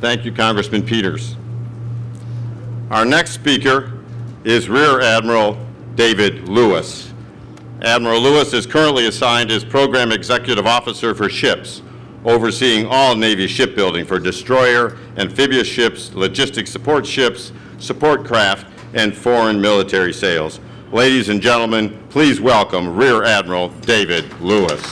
Thank you, Congressman Peters. Our next speaker is Rear Admiral David Lewis. Admiral Lewis is currently assigned as Program Executive Officer for Ships, overseeing all Navy shipbuilding for destroyer, amphibious ships, logistics support ships, support craft, and foreign military sales. Ladies and gentlemen, please welcome Rear Admiral David Lewis.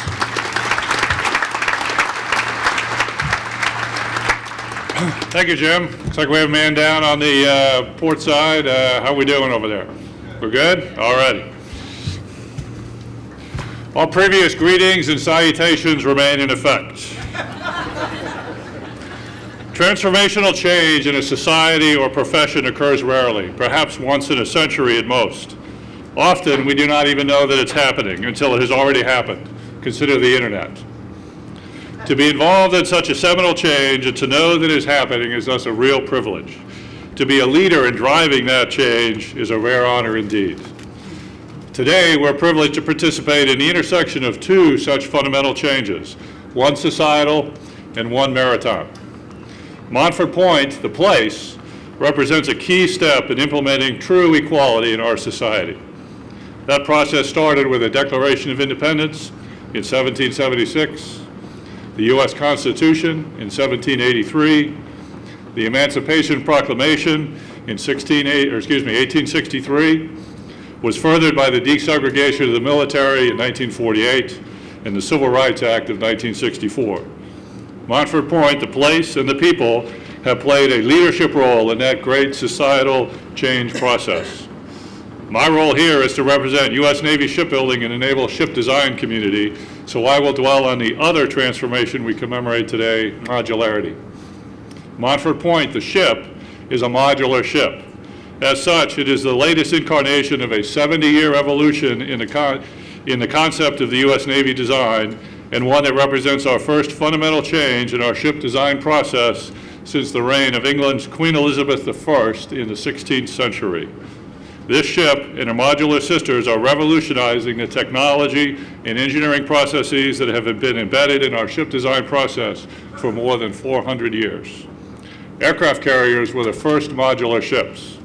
Thank you, Jim. Looks like we have a man down on the port side. How are we doing over there? We're good? All righty. All previous greetings and salutations remain in effect. Transformational change in a society or profession occurs rarely, perhaps once in a century at most. Often, we do not even know that it's happening until it has already happened. Consider the internet. To be involved in such a seminal change and to know that it is happening is thus a real privilege. To be a leader in driving that change is a rare honor indeed. Today, we're privileged to participate in the intersection of two such fundamental changes, one societal and one maritime. Montford Point, the place, represents a key step in implementing true equality in our society. That process started with the Declaration of Independence in 1776, the U.S. Constitution in 1783, the Emancipation Proclamation in 1863, was furthered by the desegregation of the military in 1948 and the Civil Rights Act of 1964. Montford Point, the place, and the people have played a leadership role in that great societal change process. My role here is to represent U.S. Navy shipbuilding and the naval ship design community, so I will dwell on the other transformation we commemorate today, modularity. Montford Point, the ship, is a modular ship. As such, it is the latest incarnation of a 70-year evolution in the concept of the U.S. Navy design, and one that represents our first fundamental change in our ship design process since the reign of England's Queen Elizabeth I in the 16th century. This ship and her modular sisters are revolutionizing the technology and engineering processes that have been embedded in our ship design process for more than 400 years. Aircraft carriers were the first modular ships.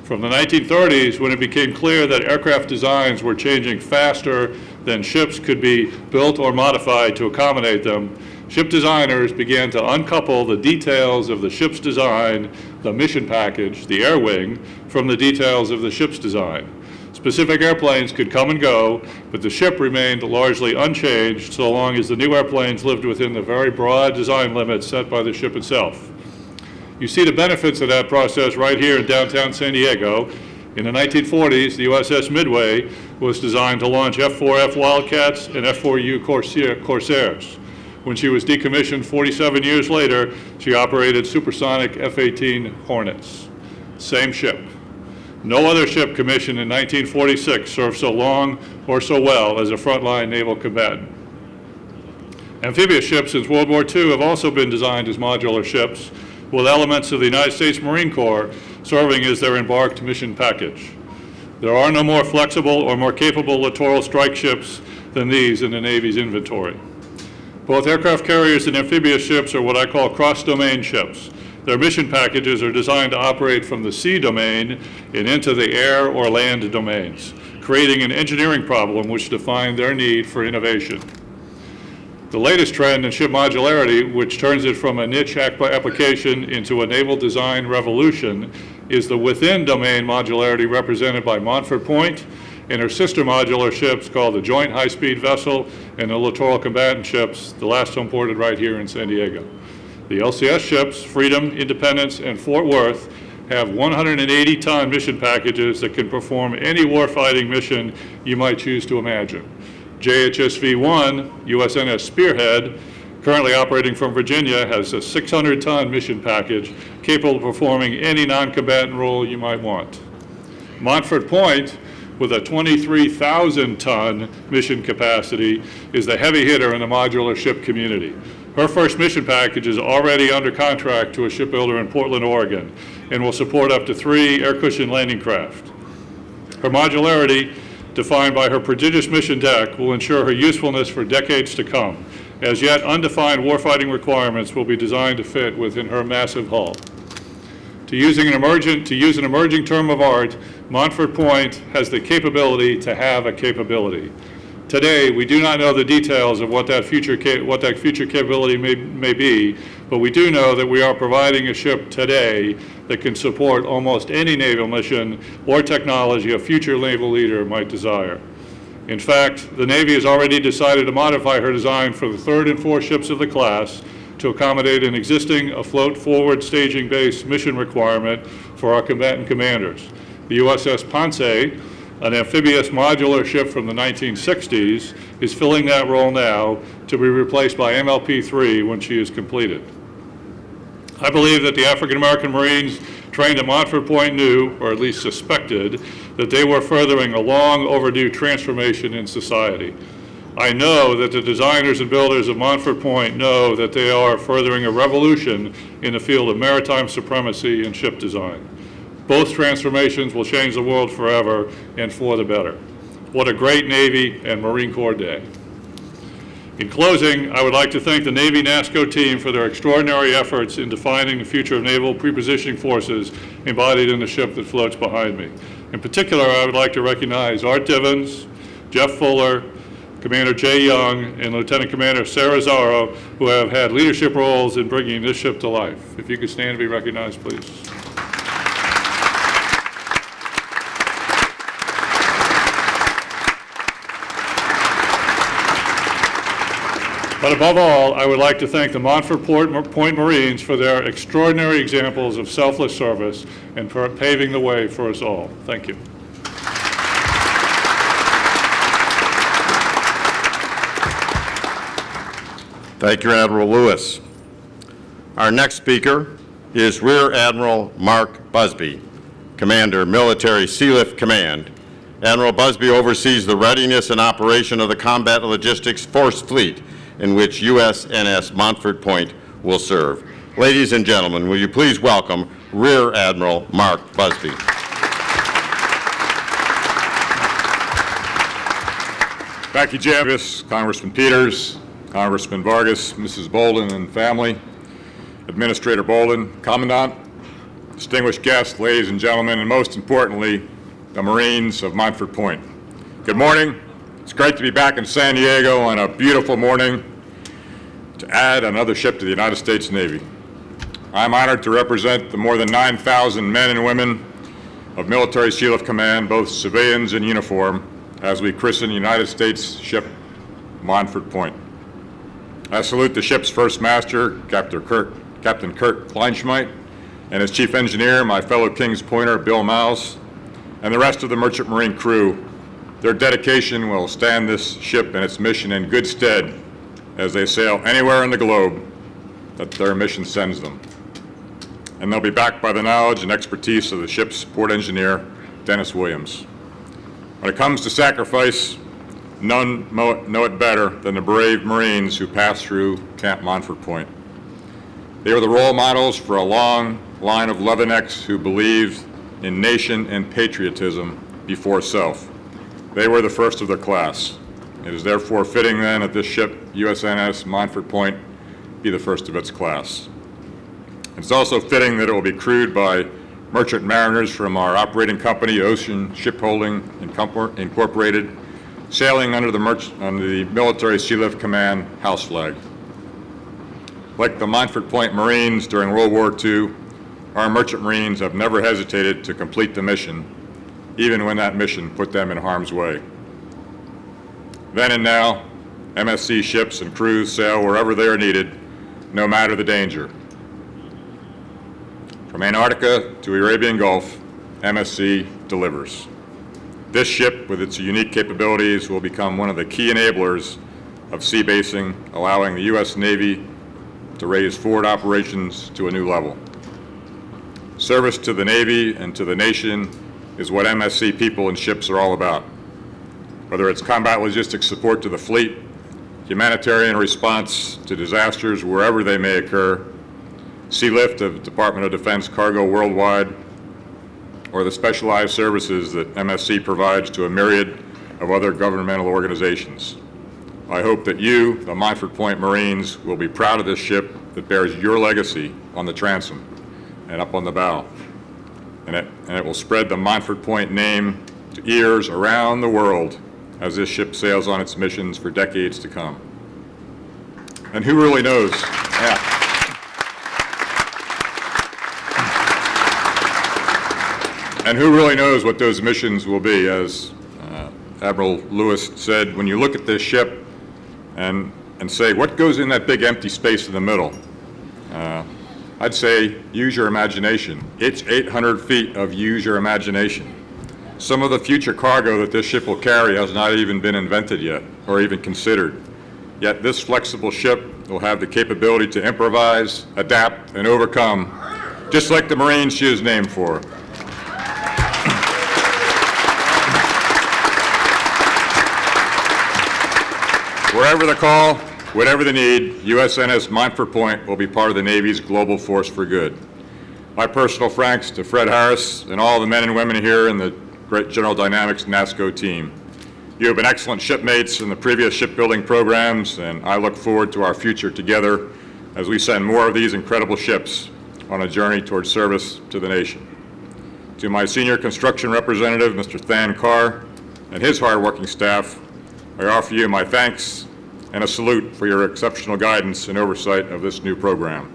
From the 1930s, when it became clear that aircraft designs were changing faster than ships could be built or modified to accommodate them, ship designers began to uncouple the details of the ship's design, the mission package, the air wing, from the details of the ship's design. Specific airplanes could come and go, but the ship remained largely unchanged so long as the new airplanes lived within the very broad design limits set by the ship itself. You see the benefits of that process right here in downtown San Diego. In the 1940s, the USS Midway was designed to launch F-4F Wildcats and F-4U Corsairs. When she was decommissioned 47 years later, she operated supersonic F-18 Hornets. Same ship. No other ship commissioned in 1946 served so long or so well as a frontline naval combatant. Amphibious ships since World War II have also been designed as modular ships, with elements of the United States Marine Corps serving as their embarked mission package. There are no more flexible or more capable littoral strike ships than these in the Navy's inventory. Both aircraft carriers and amphibious ships are what I call cross-domain ships. Their mission packages are designed to operate from the sea domain and into the air or land domains, creating an engineering problem which defined their need for innovation. The latest trend in ship modularity, which turns it from a niche application into a naval design revolution, is the within-domain modularity represented by Montford Point and her sister modular ships called the Joint High-Speed Vessel and the Littoral Combatant ships, the last imported right here in San Diego. The LCS ships, Freedom, Independence, and Fort Worth, have 180-ton mission packages that can perform any warfighting mission you might choose to imagine. JHSV-1, USNS Spearhead, currently operating from Virginia, has a 600-ton mission package capable of performing any non-combatant role you might want. Montford Point, with a 23,000-ton mission capacity, is the heavy hitter in the modular ship community. Her first mission package is already under contract to a shipbuilder in Portland, Oregon, and will support up to 3 air-cushioned landing craft. Her modularity, defined by her prodigious mission deck, will ensure her usefulness for decades to come, as yet undefined warfighting requirements will be designed to fit within her massive hull. To use an emerging term of art, Montford Point has the capability to have a capability. Today, we do not know the details of what that future capability may be, but we do know that we are providing a ship today that can support almost any naval mission or technology a future naval leader might desire. In fact, the Navy has already decided to modify her design for the third and fourth ships of the class to accommodate an existing afloat forward staging base mission requirement for our combatant commanders. The USS Ponce, an amphibious modular ship from the 1960s, is filling that role now to be replaced by MLP-3 when she is completed. I believe that the African American Marines trained at Montford Point knew, or at least suspected, that they were furthering a long overdue transformation in society. I know that the designers and builders of Montford Point know that they are furthering a revolution in the field of maritime supremacy and ship design. Both transformations will change the world forever and for the better. What a great Navy and Marine Corps Day. In closing, I would like to thank the Navy NASCO team for their extraordinary efforts in defining the future of naval prepositioning forces embodied in the ship that floats behind me. In particular, I would like to recognize Art Divins, Jeff Fuller, Commander Jay Young, and Lieutenant Commander Sarah Zaro, who have had leadership roles in bringing this ship to life. If you could stand and be recognized, please. But above all, I would like to thank the Montford Point Marines for their extraordinary examples of selfless service and for paving the way for us all. Thank you. Thank you, Admiral Lewis. Our next speaker is Rear Admiral Mark Busby, Commander, Military Sealift Command. Admiral Busby oversees the readiness and operation of the Combat Logistics Force Fleet, in which USNS Montford Point will serve. Ladies and gentlemen, will you please welcome Rear Admiral Mark Busby. Thank you, Jim. Congressman Peters, Congressman Vargas, Mrs. Bolden and family, Administrator Bolden, Commandant, distinguished guests, ladies and gentlemen, and most importantly, the Marines of Montford Point. Good morning. It's great to be back in San Diego on a beautiful morning to add another ship to the United States Navy. I'm honored to represent the more than 9,000 men and women of Military Sealift Command, both civilians and uniform, as we christen United States ship Montford Point. I salute the ship's first master, Captain Kurt Kleinschmidt, and his chief engineer, my fellow Kings Pointer, Bill Mouse, and the rest of the Merchant Marine crew. Their dedication will stand this ship and its mission in good stead as they sail anywhere in the globe that their mission sends them. And they'll be backed by the knowledge and expertise of the ship's port engineer, Dennis Williams. When it comes to sacrifice, none know it better than the brave Marines who passed through Camp Montford Point. They were the role models for a long line of Leathernecks who believed in nation and patriotism before self. They were the first of their class. It is therefore fitting then that this ship, USNS Montford Point, be the first of its class. It's also fitting that it will be crewed by merchant mariners from our operating company, Ocean Shipholding Incorporated, sailing under the Military Sealift Command house flag. Like the Montford Point Marines during World War II, our merchant Marines have never hesitated to complete the mission, even when that mission put them in harm's way. Then and now, MSC ships and crews sail wherever they are needed, no matter the danger. From Antarctica to the Arabian Gulf, MSC delivers. This ship, with its unique capabilities, will become one of the key enablers of sea basing, allowing the U.S. Navy to raise forward operations to a new level. Service to the Navy and to the nation is what MSC people and ships are all about. Whether it's combat logistics support to the fleet, humanitarian response to disasters wherever they may occur, sea lift of Department of Defense cargo worldwide, or the specialized services that MSC provides to a myriad of other governmental organizations. I hope that you, the Montford Point Marines, will be proud of this ship that bears your legacy on the transom and up on the bow. And it will spread the Montford Point name to ears around the world as this ship sails on its missions for decades to come. And who really knows? Yeah. And who really knows what those missions will be? As Admiral Lewis said, when you look at this ship and say, what goes in that big empty space in the middle? I'd say use your imagination. It's 800 feet of use your imagination. Some of the future cargo that this ship will carry has not even been invented yet or even considered. Yet this flexible ship will have the capability to improvise, adapt, and overcome, just like the Marines she is named for. Wherever the call, whatever the need, USNS Montford Point will be part of the Navy's global force for good. My personal thanks to Fred Harris and all the men and women here in the great General Dynamics NASSCO team. You have been excellent shipmates in the previous shipbuilding programs, and I look forward to our future together as we send more of these incredible ships on a journey towards service to the nation. To my senior construction representative, Mr. Than Carr, and his hardworking staff, I offer you my thanks and a salute for your exceptional guidance and oversight of this new program.